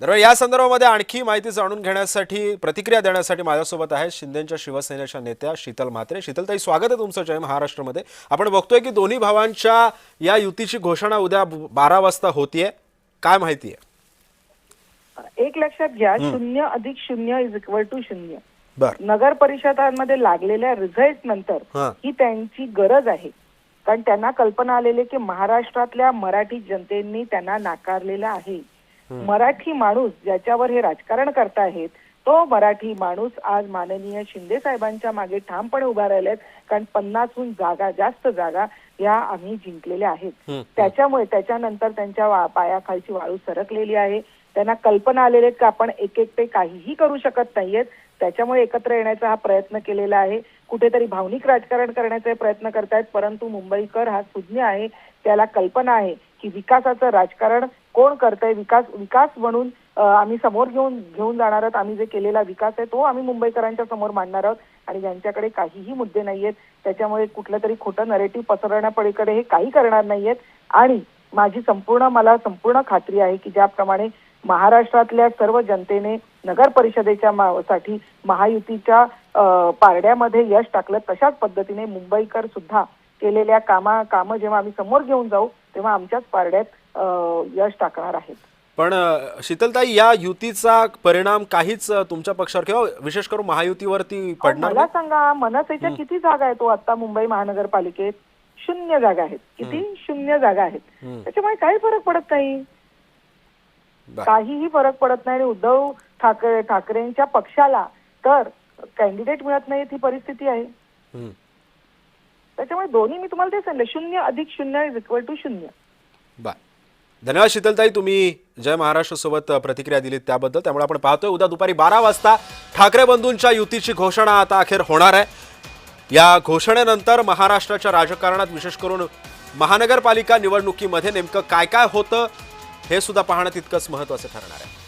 तर या संदर्भामध्ये आणखी माहिती जाणून घेण्यासाठी प्रतिक्रिया देण्यासाठी माझ्यासोबत आहे शिंदेच्या शिवसेनेच्या नेत्या शीतल म्हात्रे। शीतलताई, स्वागत आहे तुमचं जय महाराष्ट्रमध्ये। आपण बघतोय की दोन्ही भावांच्या या युतीची घोषणा उद्या 12 वाजता होतीये, काय माहिती आहे? एक लक्षात घ्या, 0+0=0। बर, नगर परिषदांमध्ये लागलेल्या रिझल्ट नंतर ही त्यांची गरज आहे, कारण त्यांना कल्पना आलेली की महाराष्ट्रातल्या मराठी जनतेने त्यांना नाकारलेलं आहे। मराठी माणूस ज्याच्यावर हे राजकारण करतायत तो मराठी माणूस आज माननीय शिंदे साहेबांच्या मागे ठामपणे उभा राहिलेत, कारण 50हून जास्त जागा या आम्ही जिंकलेल्या आहेत। त्याच्यामुळे त्याच्यानंतर त्यांच्या पायाखालची वाळू सरकलेली आहे। त्यांना कल्पना आलेली की आपण एकटे काहीही करू शकत नाहीयेत, त्याच्यामुळे एकत्र येण्याचा हा प्रयत्न केलेला आहे। कुठेतरी भावनिक राजकारण करण्याचा प्रयत्न करतायत, परंतु मुंबईकर हा सुज्ञ आहे, त्याला कल्पना आहे की विकासाचं राजकारण कोण करतंय, विकास म्हणून आम्ही समोर घेऊन जाणार आहोत। आम्ही जे केलेला विकास आहे तो आम्ही मुंबईकरांच्या समोर मांडणार आहोत आणि ज्यांच्याकडे काहीही मुद्दे नाहीयेत त्याच्यामुळे कुठलं तरी खोटं नरेटिव्ह पसरवण्यापलीकडे हे काही करणार नाहीयेत। आणि मला संपूर्ण खात्री आहे की ज्याप्रमाणे महाराष्ट्रातल्या सर्व जनतेने नगर परिषदेच्या साठी महायुतीच्या पारड्यामध्ये यश टाकलं, तशाच पद्धतीने मुंबईकर सुद्धा केलेल्या काम जेव्हा आम्ही समोर घेऊन जाऊ तेव्हा आमच्याच पारड्यात यश टाकणार आहेत। पण शीतलताई, या युतीचा परिणाम काहीच तुमच्या पक्षावर किंवा विशेष करून महायुतीवरती पडणार? मला सांगा, मनसेच्या किती जागा आहेत आता मुंबई महानगरपालिकेत? 0 जागा आहेत। किती? 0 जागा आहेत। त्याच्यामुळे काही फरक पडत नाही, काहीही फरक पडत नाही। उद्धव ठाकरेंच्या पक्षाला तर कॅन्डिडेट मिळत नाही, ही परिस्थिती आहे। त्याच्यामुळे दोन्ही मी तुम्हाला ते सांगितलं, 0+0=0। बर, धन्यवाद शीतलताई, तुम्ही जय महाराष्ट्र सोबत प्रतिक्रिया दिलीत त्याबद्दल। त्यामुळे आपण पाहतोय उद्या दुपारी 12 वाजता ठाकरे बंधूंच्या युतीची घोषणा आता अखेर होणार आहे। या घोषणेनंतर महाराष्ट्राच्या राजकारणात विशेष करून महानगरपालिका निवडणुकीमध्ये नेमकं काय काय होतं हे सुद्धा पाहणं तितकंच महत्त्वाचं ठरणार आहे।